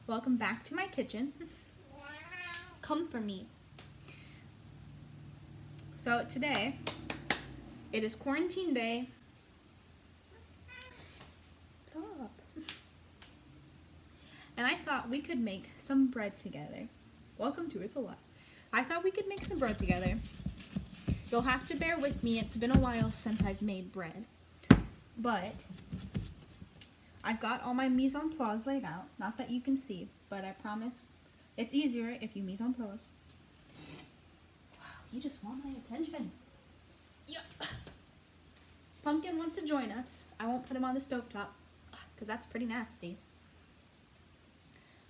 Welcome back to my kitchen. Come for me. So today, it is quarantine day. Stop. And I thought we could make some bread together. Welcome to It's a Lot. I thought we could make some bread together. You'll have to bear with me, it's been a while since I've made bread. But I've got all my mise en place laid out. Not that you can see, but I promise it's easier if you mise en place. Wow, you just want my attention. Yep. Pumpkin wants to join us. I won't put him on the stovetop because that's pretty nasty.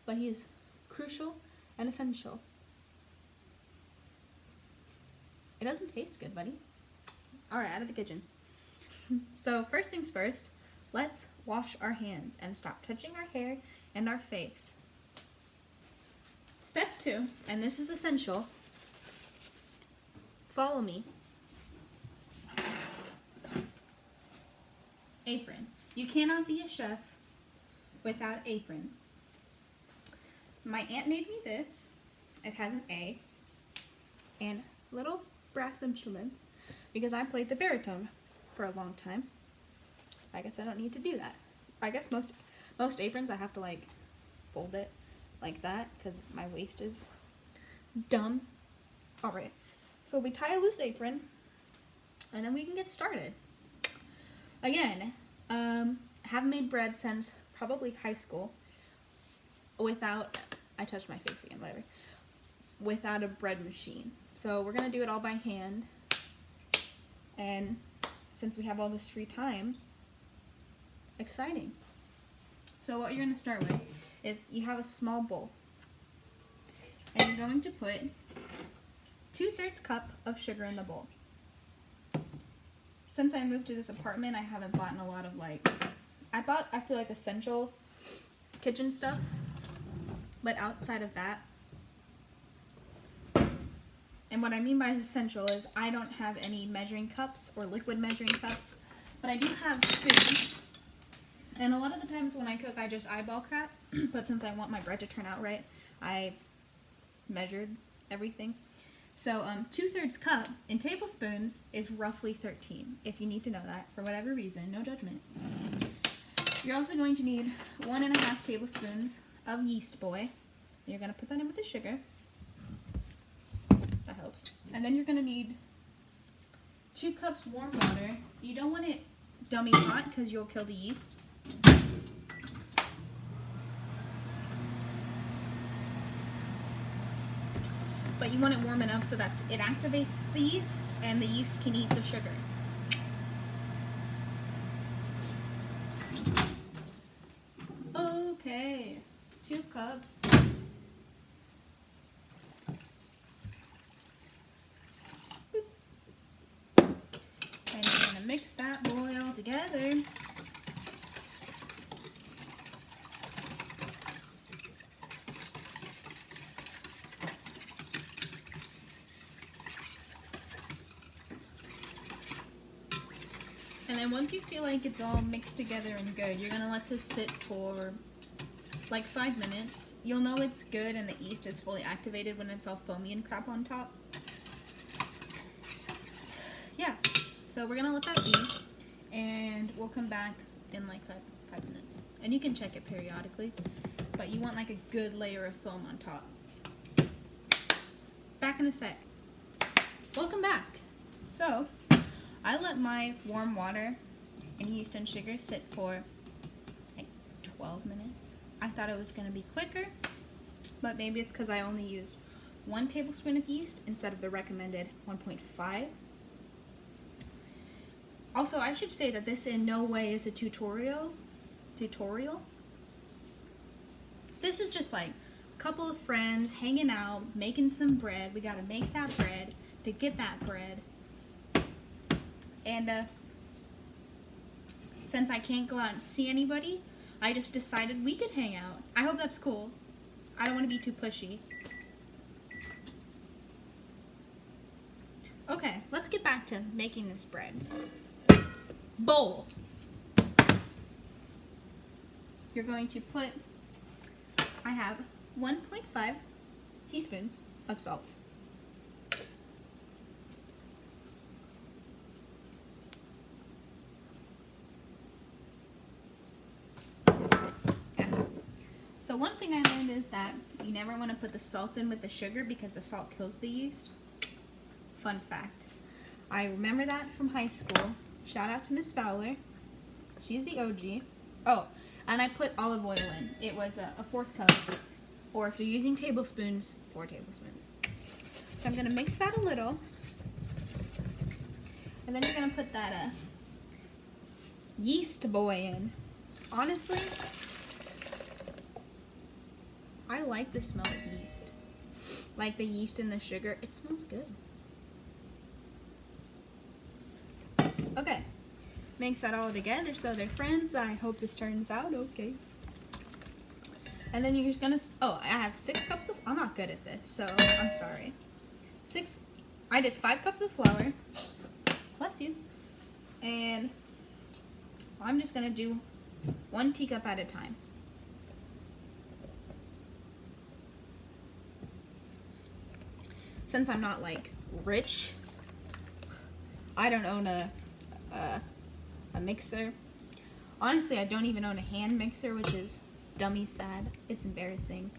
But he is crucial and essential. It doesn't taste good, buddy. Alright, out of the kitchen. So first things first, let's wash our hands and stop touching our hair and our face. Step 2, and this is essential. Follow me. Apron. You cannot be a chef without apron. My aunt made me this. It has an A and little brass instruments because I played the baritone for a long time. I guess I don't need to do that. I guess most aprons I have to like fold it like that because my waist is dumb. Alright, so we tie a loose apron and then we can get started. Again, haven't made bread since probably high school without, I touched my face again, whatever, without a bread machine. So we're gonna do it all by hand, and since we have all this free time, exciting. So what you're gonna start with is you have a small bowl, and you're going to put 2/3 cup of sugar in the bowl. Since I moved to this apartment, I haven't bought a lot of like, I feel like essential kitchen stuff, but outside of that, and what I mean by essential is I don't have any measuring cups or liquid measuring cups, but I do have spoons. And a lot of the times when I cook, I just eyeball crap, but since I want my bread to turn out right, I measured everything. So 2/3 cup in tablespoons is roughly 13, if you need to know that for whatever reason, no judgment. You're also going to need 1.5 tablespoons of yeast boy. You're going to put that in with the sugar. That helps. And then you're going to need 2 cups warm water. You don't want it dummy hot because you'll kill the yeast. But you want it warm enough so that it activates the yeast and the yeast can eat the sugar. Okay, 2 cups. And you're gonna mix that boy all together. And then once you feel like it's all mixed together and good, you're gonna let this sit for like 5 minutes. You'll know it's good and the yeast is fully activated when it's all foamy and crap on top. Yeah, so we're gonna let that be, and we'll come back in like 5 minutes. And you can check it periodically, but you want like a good layer of foam on top. Back in a sec. Welcome back. So, I let my warm water and yeast and sugar sit for like 12 minutes. I thought it was going to be quicker, but maybe it's because I only used 1 tablespoon of yeast instead of the recommended 1.5. Also, I should say that this in no way is a tutorial. This is just like a couple of friends hanging out, making some bread. We got to make that bread to get that bread. And since I can't go out and see anybody, I just decided we could hang out. I hope that's cool. I don't want to be too pushy. Okay, let's get back to making this bread. Bowl. You're going to put I have 1.5 teaspoons of salt. Yeah. So one thing I learned is that you never want to put the salt in with the sugar because the salt kills the yeast. Fun fact. I remember that from high school. Shout out to Miss Fowler. She's the OG. Oh, and I put olive oil in. It was a 1/4 cup. Or if you're using tablespoons, 4 tablespoons. So I'm going to mix that a little. And then you're going to put that yeast boy in. Honestly, I like the smell of yeast. Like the yeast and the sugar. It smells good. Okay. Mix that all together so they're friends. I hope this turns out okay. And then you're gonna, oh, I have 6 cups of, I'm not good at this, so I'm sorry. I did 5 cups of flour. Bless you. And I'm just gonna do 1 teacup at a time. Since I'm not like rich, I don't own a mixer. Honestly, I don't even own a hand mixer, which is dummy sad. It's embarrassing.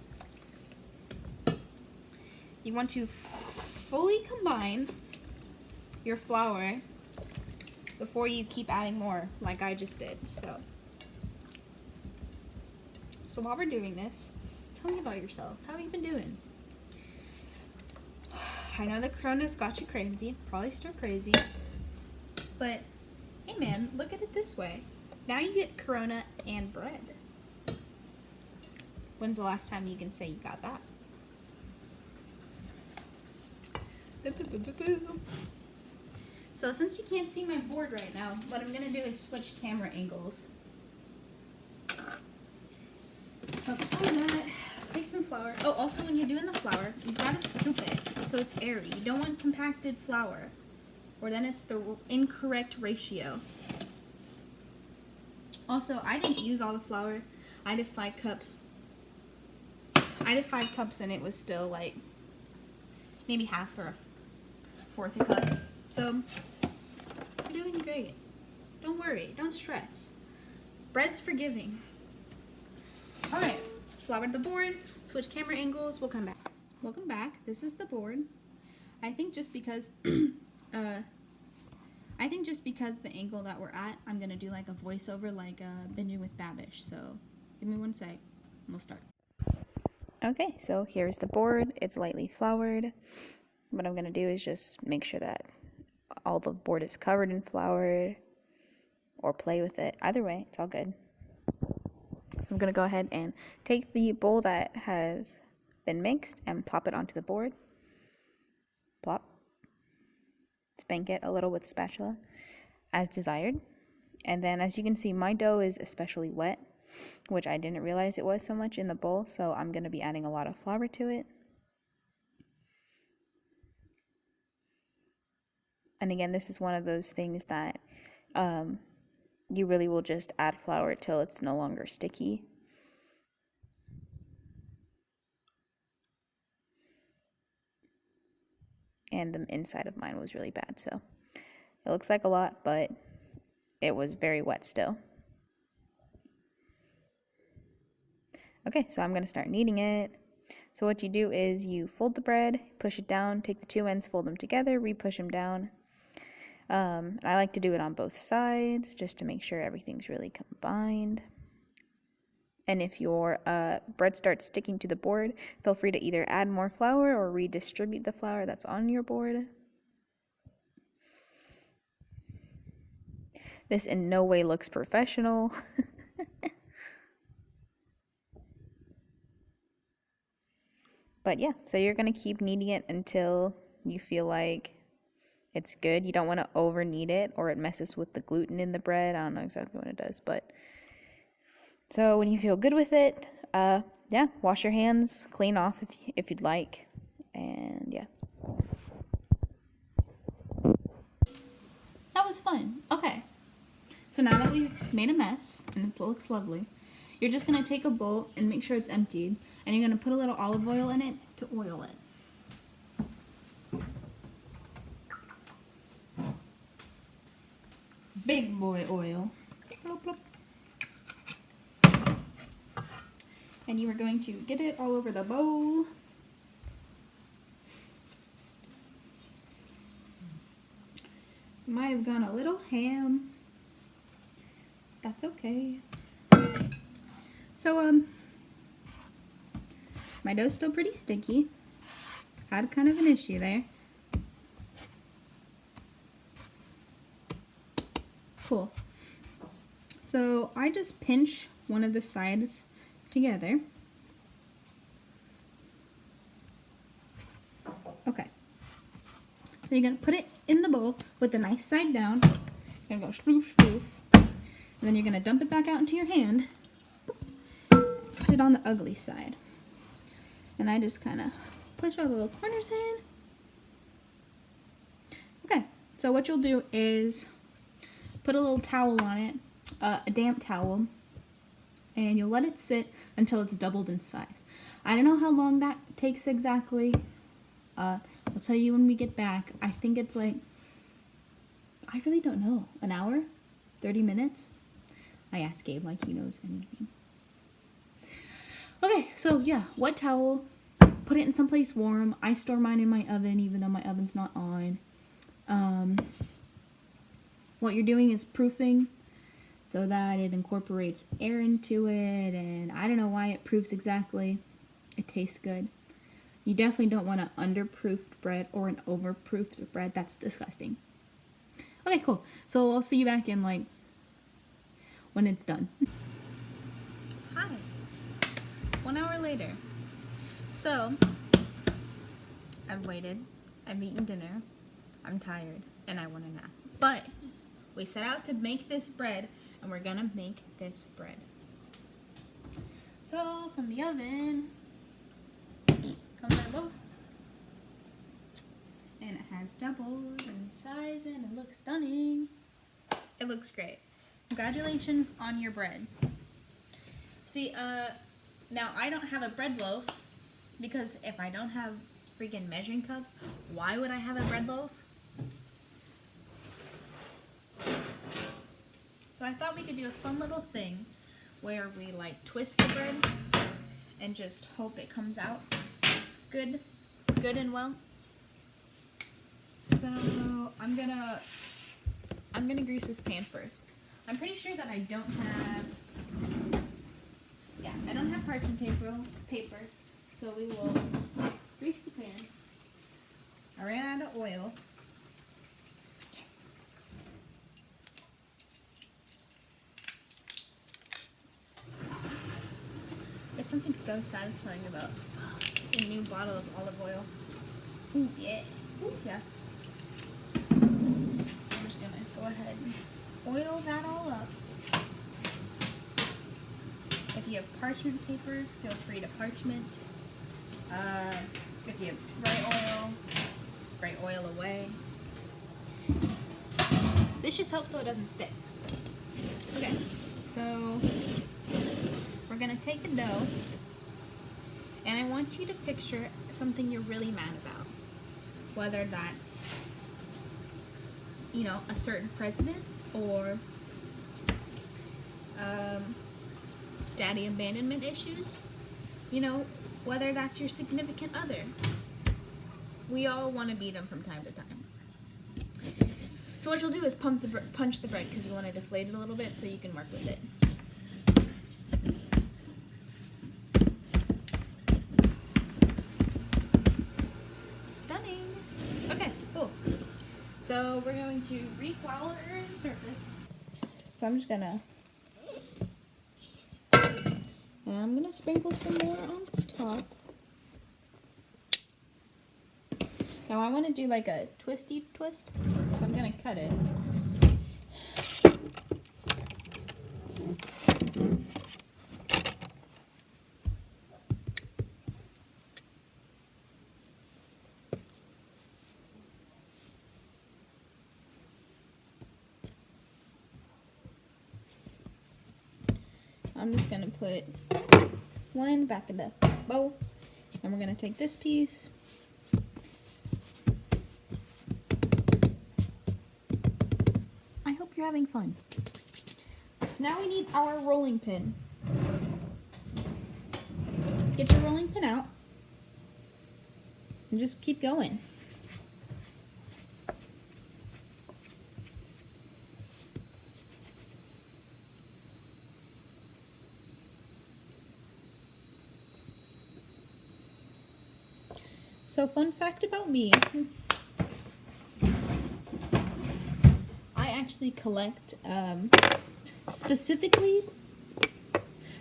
You want to fully combine your flour before you keep adding more, like I just did. So while we're doing this, tell me about yourself. How have you been doing? I know the Corona's got you crazy, probably still crazy, but hey man, look at it this way. Now you get Corona and bread. When's the last time you can say you got that? So since you can't see my board right now, what I'm gonna do is switch camera angles. Before that, take some flour. Oh, also when you're doing the flour, you gotta scoop it so it's airy. You don't want compacted flour, or then it's the incorrect ratio. Also, I didn't use all the flour. I did 5 cups. I did 5 cups and it was still like maybe half or 1/4 a cup. So you're doing great. Don't worry, don't stress. Bread's forgiving. Alright, floured the board, switch camera angles, we'll come back. Welcome back. This is the board. I think just because the angle that we're at, I'm gonna do like a voiceover like Binging with Babish. So give me 1 sec and we'll start. Okay, so here's the board. It's lightly floured. What I'm gonna do is just make sure that all the board is covered in flour, or play with it. Either way, it's all good. I'm gonna go ahead and take the bowl that has been mixed and plop it onto the board. Plop. Spank it a little with a spatula as desired. And then as you can see, my dough is especially wet, which I didn't realize it was so much in the bowl, so I'm going to be adding a lot of flour to it. And again, this is one of those things that you really will just add flour till it's no longer sticky. And the inside of mine was really bad, so it looks like a lot, but it was very wet still. Okay, so I'm going to start kneading it. So what you do is you fold the bread, push it down, take the 2 ends, fold them together, re-push them down. I like to do it on both sides just to make sure everything's really combined. And if your bread starts sticking to the board, feel free to either add more flour or redistribute the flour that's on your board. This in no way looks professional. But yeah, so you're going to keep kneading it until you feel like it's good. You don't want to over knead it or it messes with the gluten in the bread. I don't know exactly what it does, but so when you feel good with it, yeah, wash your hands, clean off if you'd like, and yeah. That was fun. Okay, so now that we've made a mess and it looks lovely, you're just gonna take a bowl and make sure it's emptied, and you're going to put a little olive oil in it to oil it. Big boy oil. Plop, plop. And you are going to get it all over the bowl. Might have gone a little ham. That's okay. So, my dough's still pretty sticky. Had kind of an issue there. Cool. So, I just pinch one of the sides together. Okay. So you're going to put it in the bowl with the nice side down. You're going to go spoof, spoof. And then you're going to dump it back out into your hand. Put it on the ugly side. And I just kind of push all the little corners in. Okay. So what you'll do is put a little towel on it, a damp towel, and you'll let it sit until it's doubled in size. I don't know how long that takes exactly. I'll tell you when we get back. I think it's like, I really don't know, an hour? 30 minutes? I asked Gabe like he knows anything. Okay, so yeah, wet towel, put it in someplace warm. I store mine in my oven even though my oven's not on. What you're doing is proofing so that it incorporates air into it, and I don't know why it proofs exactly. It tastes good. You definitely don't want an underproofed bread or an overproofed bread. That's disgusting. Okay, cool. So I'll see you back in like when it's done. Hi. 1 hour later. So I've waited. I've eaten dinner. I'm tired and I want a nap. But we set out to make this bread, and we're gonna make this bread. So from the oven comes our loaf, and it has doubled in size and it looks stunning. It looks great. Congratulations on your bread. See, now I don't have a bread loaf because if I don't have freaking measuring cups, why would I have a bread loaf? So I thought we could do a fun little thing where we like twist the bread and just hope it comes out good and well. So I'm gonna grease this pan first. I'm pretty sure that I don't have parchment paper, so we will grease the pan. I ran out of oil. There's something so satisfying about a new bottle of olive oil. Ooh, yeah. Ooh, yeah. I'm just gonna go ahead and oil that all up. If you have parchment paper, feel free to parchment. If you have spray oil away. This just helps so it doesn't stick. Okay, so we're gonna take the dough, and I want you to picture something you're really mad about. Whether that's, you know, a certain president or daddy abandonment issues. You know, whether that's your significant other. We all want to beat them from time to time. So what you'll do is punch the bread because you want to deflate it a little bit so you can work with it. Stunning. Okay, cool. So we're going to reflour the surface. So I'm just gonna, and I'm gonna sprinkle some more on top. Now I want to do like a twisty twist, so I'm gonna cut it. I'm just gonna put one back of the bowl. And we're going to take this piece. I hope you're having fun. Now we need our rolling pin. Get your rolling pin out and just keep going. So, fun fact about me, I actually collect specifically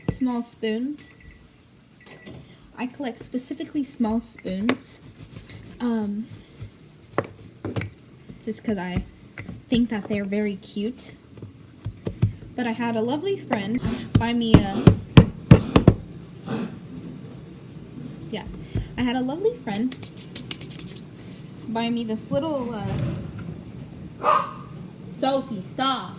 small spoons. I collect specifically small spoons just because I think that they're very cute. But I had a lovely friend buy me I had a lovely friend buy me this little Sophie, stop!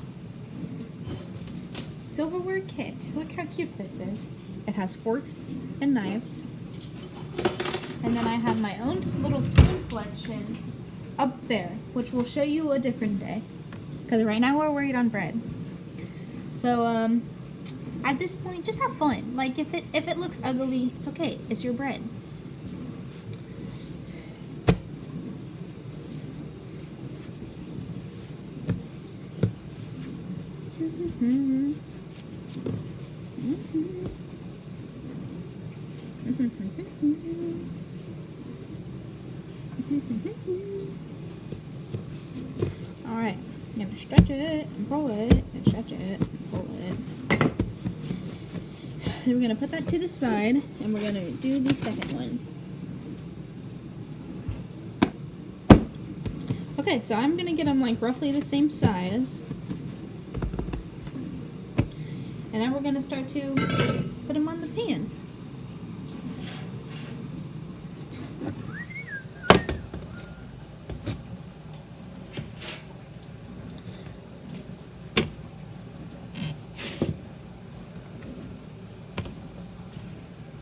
Silverware kit. Look how cute this is. It has forks and knives. And then I have my own little spoon collection up there, which we'll show you a different day. Because right now we're worried on bread. So, at this point, just have fun. Like, if it looks ugly, it's okay. It's your bread. Alright, I'm going to stretch it and pull it and stretch it and pull it. Then we're going to put that to the side and we're going to do the second one. Okay, so I'm going to get them like roughly the same size. And then we're going to start to put them on the pan.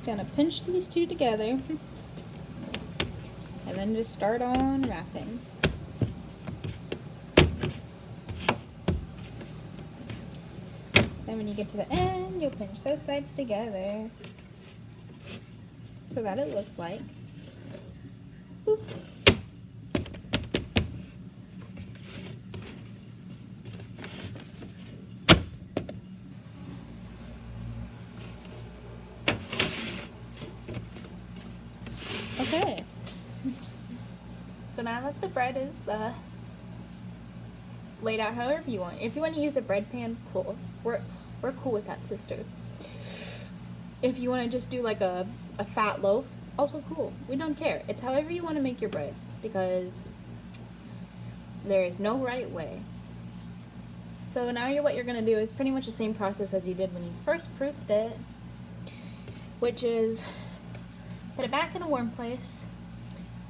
Gonna pinch these two together and then just start on wrapping. Then when you get to the end, you'll pinch those sides together so that it looks like. Oof. Okay. So now that the bread is laid out however you want. If you want to use a bread pan, cool. We're cool with that, sister. If you want to just do like a fat loaf, also cool. We don't care. It's however you want to make your bread because there is no right way. So now what you're going to do is pretty much the same process as you did when you first proofed it, which is put it back in a warm place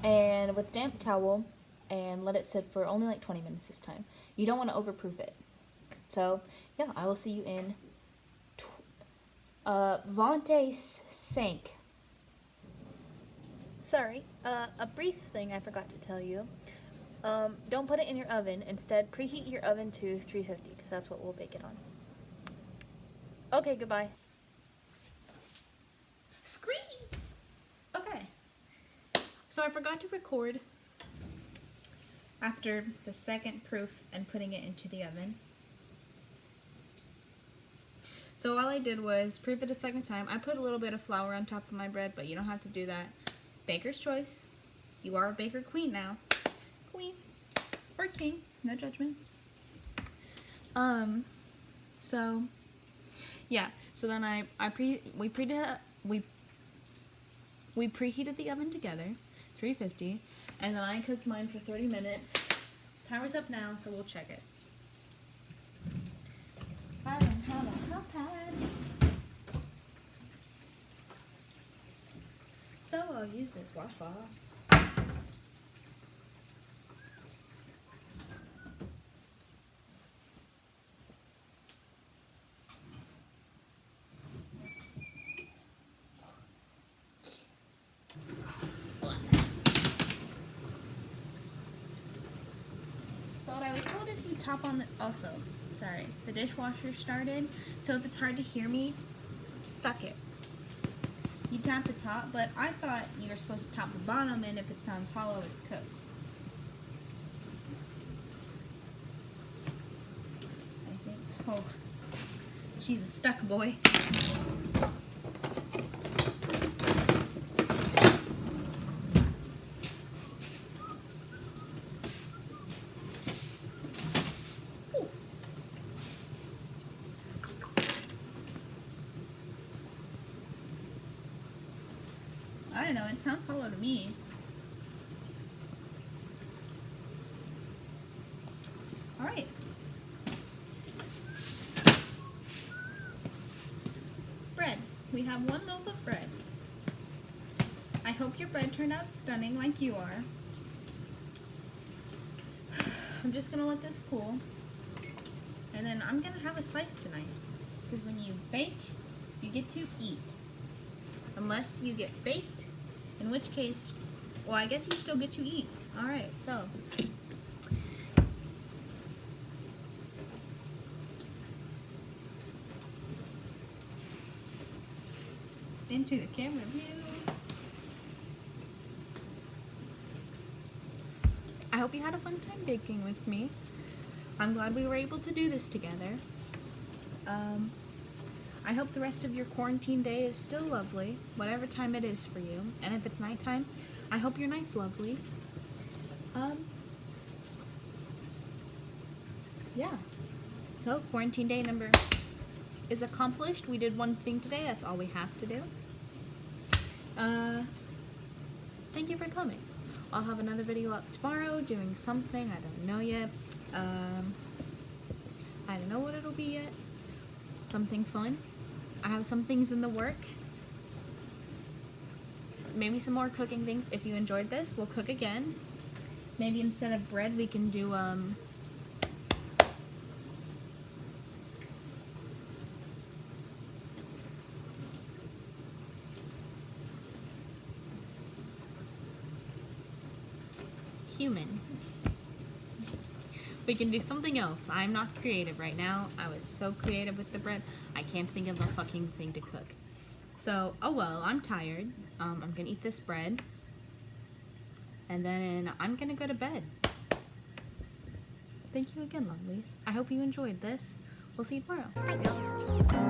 and with a damp towel and let it sit for only like 20 minutes this time. You don't want to overproof it. So, yeah, I will see you in 5 Sorry, a brief thing I forgot to tell you. Don't put it in your oven. Instead, preheat your oven to 350 because that's what we'll bake it on. Okay, goodbye. Scream! Okay. So I forgot to record after the second proof and putting it into the oven. So all I did was proof it a second time. I put a little bit of flour on top of my bread, but you don't have to do that. Baker's choice. You are a baker queen now. Queen. Or king. No judgment. So yeah. So then we preheated the oven together, 350, and then I cooked mine for 30 minutes. Timer's up now, so we'll check it. I don't have a hot pad, so I'll use this washcloth. was told if you tap on the, also, sorry, the dishwasher started, so if it's hard to hear me, suck it. You tap the top, but I thought you were supposed to tap the bottom, and if it sounds hollow, it's cooked. I think, oh, she's a stuck boy. I don't know, it sounds hollow to me. Alright. Bread. We have one loaf of bread. I hope your bread turned out stunning like you are. I'm just gonna let this cool. And then I'm gonna have a slice tonight. Because when you bake, you get to eat. Unless you get baked, in which case, well, I guess you still get to eat. Alright, so. Into the camera view. I hope you had a fun time baking with me. I'm glad we were able to do this together. I hope the rest of your quarantine day is still lovely, whatever time it is for you. And if it's nighttime, I hope your night's lovely. Yeah. So, quarantine day number is accomplished. We did one thing today. That's all we have to do. Thank you for coming. I'll have another video up tomorrow doing something. I don't know yet. I don't know what it'll be yet. Something fun. I have some things in the work. Maybe some more cooking things. If you enjoyed this, we'll cook again. Maybe instead of bread, we can do, human. We can do something else. I'm not creative right now. I was so creative with the bread. I can't think of a fucking thing to cook. So, oh well, I'm tired. I'm gonna eat this bread. And then I'm gonna go to bed. Thank you again, lovelies. I hope you enjoyed this. We'll see you tomorrow. Bye.